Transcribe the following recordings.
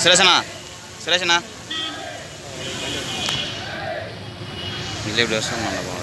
సురేషనా సురేషనా ఇప్పుడు వస్తుంది మన బాగా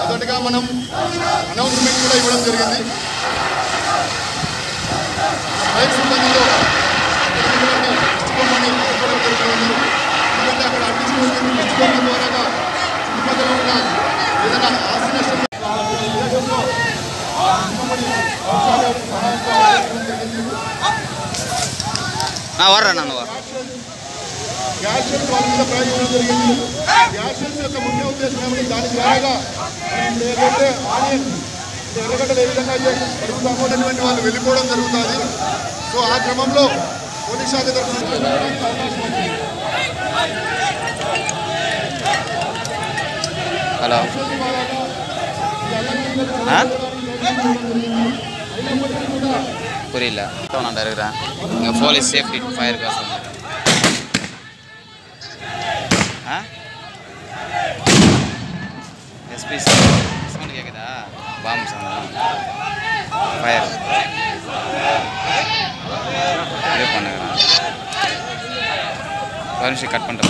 మొదటగా మనం అనౌన్స్మెంట్ కూడా ఇవ్వడం జరిగింది. ఫైర్ సిబ్బందిలో ఇవ్వడం జరుగుతుంది. ఎందుకంటే అక్కడ అడ్మిషన్ ఇచ్చుకోవడం ద్వారా చుట్టుపక్కల ఉన్న ఏదైనా ఆస్తి నష్టం గ్యాస్ షెల్స్ వాళ్ళ మీద ప్రయోగించడం జరిగింది. గ్యాస్ షెల్స్ యొక్క ముఖ్య ఉద్దేశం ఏమిటి? దాని ద్వారా ఏదైతే ఆనియన్ ఎర్రగడ్డలు ఏ విధంగా పెరుగుతామో అటువంటి వాళ్ళు వెళ్ళిపోవడం జరుగుతుంది. సో ఆ క్రమంలో పోలీస్ శాఖ తరఫున హలో పురిలా డైరెక్టరా ఇంకా పోలీస్ సేఫ్టీ ఫైర్ కోసం ఎస్పీ సౌండ్ కేக்குదా బాంబ్ సౌండ్ ఫైర్ ఇదే పండుగ పర్మిషన్ కట్ పంట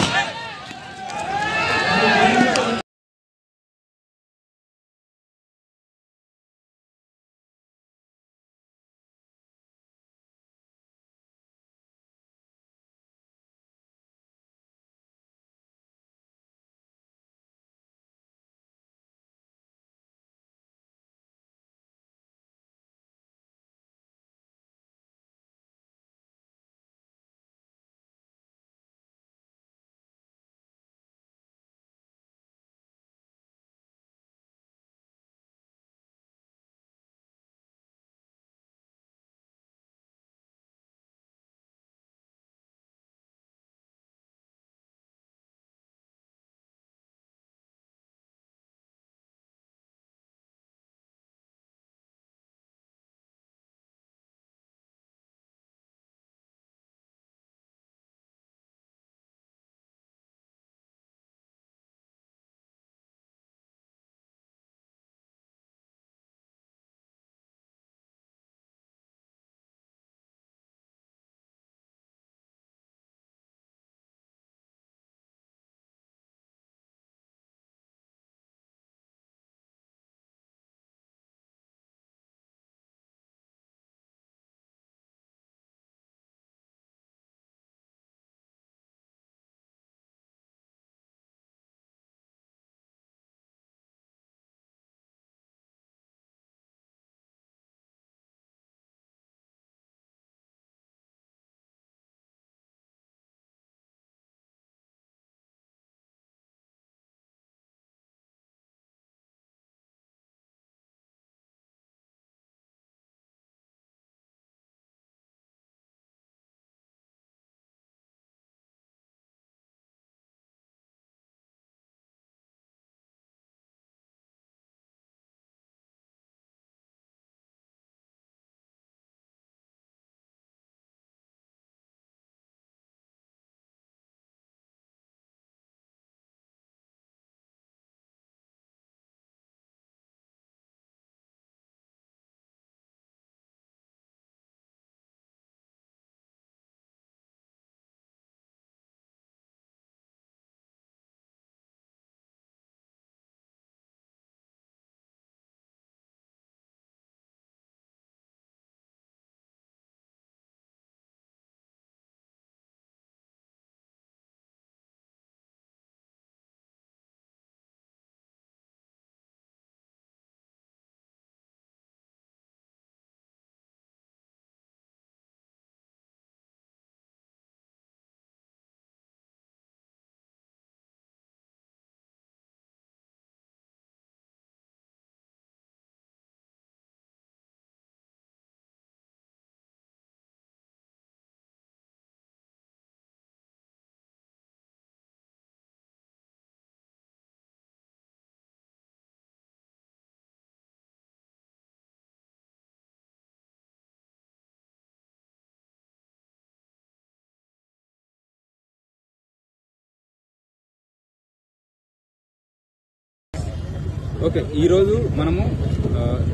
ఓకే, ఈరోజు మనము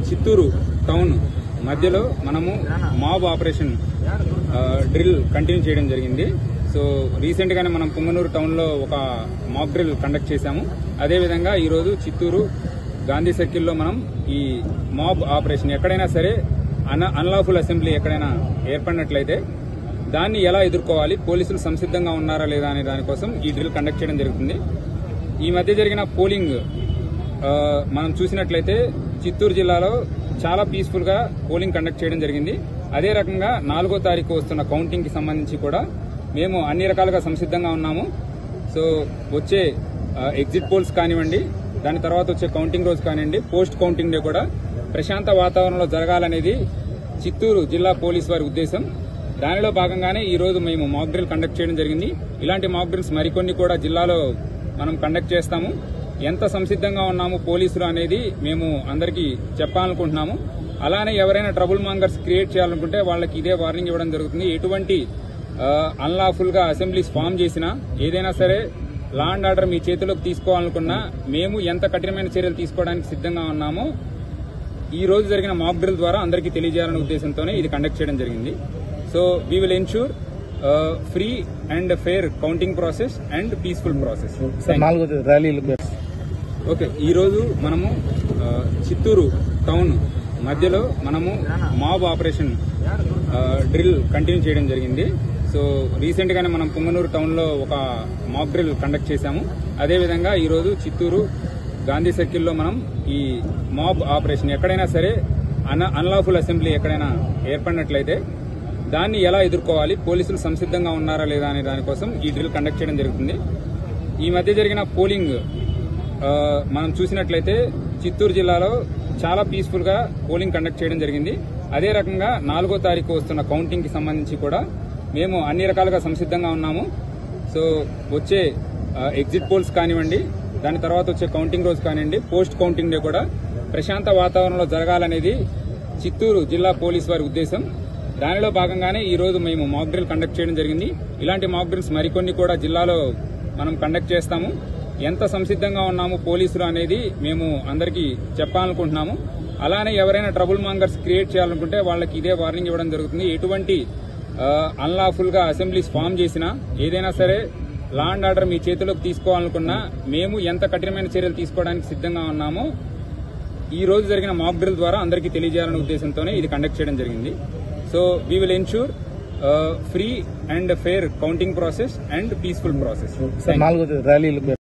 చిత్తూరు టౌన్ మధ్యలో మనము మాబ్ ఆపరేషన్ డ్రిల్ కంటిన్యూ చేయడం జరిగింది. సో రీసెంట్ గానే మనం పుంగనూరు టౌన్ లో ఒక మాక్ డ్రిల్ కండక్ట్ చేశాము. అదేవిధంగా ఈరోజు చిత్తూరు గాంధీ సర్కిల్లో మనం ఈ మాబ్ ఆపరేషన్ ఎక్కడైనా సరే అన్లాఫుల్ అసెంబ్లీ ఎక్కడైనా ఏర్పడినట్లయితే దాన్ని ఎలా ఎదుర్కోవాలి, పోలీసులు సంసిద్ధంగా ఉన్నారా లేదా అనే దానికోసం ఈ డ్రిల్ కండక్ట్ చేయడం జరుగుతుంది. ఈ మధ్య జరిగిన పోలింగ్ మనం చూసినట్లయితే చిత్తూరు జిల్లాలో చాలా పీస్ఫుల్ గా పోలింగ్ కండక్ట్ చేయడం జరిగింది. అదే రకంగా 4వ తారీఖు వస్తున్న కౌంటింగ్ కి సంబంధించి కూడా మేము అన్ని రకాలుగా సంసిద్ధంగా ఉన్నాము. సో వచ్చే ఎగ్జిట్ పోల్స్ కానివ్వండి, దాని తర్వాత వచ్చే కౌంటింగ్ రోజు కానివ్వండి, పోస్ట్ కౌంటింగ్ డే కూడా ప్రశాంత వాతావరణంలో జరగాలనేది చిత్తూరు జిల్లా పోలీస్ వారి ఉద్దేశం. దానిలో భాగంగానే ఈ రోజు మేము మాక్ డ్రిల్ కండక్ట్ చేయడం జరిగింది. ఇలాంటి మాక్ డ్రిల్స్ మరికొన్ని కూడా జిల్లాలో మనం కండక్ట్ చేస్తాము. ఎంత సంసిద్ధంగా ఉన్నాము పోలీసులు అనేది మేము అందరికీ చెప్పాలనుకుంటున్నాము. అలానే ఎవరైనా ట్రబుల్ మాంగర్స్ క్రియేట్ చేయాలనుకుంటే వాళ్ళకి ఇదే వార్నింగ్ ఇవ్వడం జరుగుతుంది. ఎటువంటి అన్లాఫుల్ గా అసెంబ్లీస్ ఫామ్ చేసినా, ఏదైనా సరే లా అండ్ ఆర్డర్ మీ చేతిలోకి తీసుకోవాలనుకున్నా మేము ఎంత కఠినమైన చర్యలు తీసుకోవడానికి సిద్ధంగా ఉన్నామో ఈ రోజు జరిగిన మాక్ డ్రిల్ ద్వారా అందరికీ తెలియజేయాలనే ఉద్దేశంతోనే ఇది కండక్ట్ చేయడం జరిగింది. So we will ensure free and fair counting process and peaceful process. Okay, ఈరోజు మనము చిత్తూరు టౌన్ మధ్యలో మనము మాబ్ ఆపరేషన్ డ్రిల్ కంటిన్యూ చేయడం జరిగింది. సో రీసెంట్ గానే మనం పుంగనూరు టౌన్ లో ఒక మాక్ డ్రిల్ కండక్ట్ చేశాము. అదేవిధంగా ఈరోజు చిత్తూరు గాంధీ సర్కిల్లో మనం ఈ మాబ్ ఆపరేషన్ ఎక్కడైనా సరే అన్లాఫుల్ అసెంబ్లీ ఎక్కడైనా ఏర్పడినట్లయితే దాన్ని ఎలా ఎదుర్కోవాలి, పోలీసులు సంసిద్ధంగా ఉన్నారా లేదా అనే దానికోసం ఈ డ్రిల్ కండక్ట్ చేయడం జరుగుతుంది. ఈ మధ్య జరిగిన పోలింగ్ మనం చూసినట్లయితే చిత్తూరు జిల్లాలో చాలా పీస్ఫుల్ గా పోలింగ్ కండక్ట్ చేయడం జరిగింది. అదే రకంగా 4వ తారీఖు వస్తున్న కౌంటింగ్ కి సంబంధించి కూడా మేము అన్ని రకాలుగా సంసిద్ధంగా ఉన్నాము. సో వచ్చే ఎగ్జిట్ పోల్స్ కానివ్వండి, దాని తర్వాత వచ్చే కౌంటింగ్ రోజు కానివ్వండి, పోస్ట్ కౌంటింగ్ డే కూడా ప్రశాంత వాతావరణంలో జరగాలనేది చిత్తూరు జిల్లా పోలీస్ వారి ఉద్దేశం. దానిలో భాగంగానే ఈ రోజు మేము మాక్ డ్రిల్ కండక్ట్ చేయడం జరిగింది. ఇలాంటి మాక్ డ్రిల్స్ మరికొన్ని కూడా జిల్లాలో మనం కండక్ట్ చేస్తాము. ఎంత సంసిద్ధంగా ఉన్నాము పోలీసులు అనేది మేము అందరికీ చెప్పాలనుకుంటున్నాము. అలానే ఎవరైనా ట్రబుల్ మాంగర్స్ క్రియేట్ చేయాలనుకుంటే వాళ్ళకి ఇదే వార్నింగ్ ఇవ్వడం జరుగుతుంది. ఎటువంటి అన్లాఫుల్ గా అసెంబ్లీస్ ఫామ్ చేసినా, ఏదైనా సరే లా అండ్ ఆర్డర్ మీ చేతిలోకి తీసుకోవాలనుకున్నా మేము ఎంత కఠినమైన చర్యలు తీసుకోవడానికి సిద్ధంగా ఉన్నామో ఈ రోజు జరిగిన మాక్ డ్రిల్ ద్వారా అందరికీ తెలియజేయాలనే ఉద్దేశంతోనే ఇది కండక్ట్ చేయడం జరిగింది. So we will ensure free and fair counting process and peaceful process.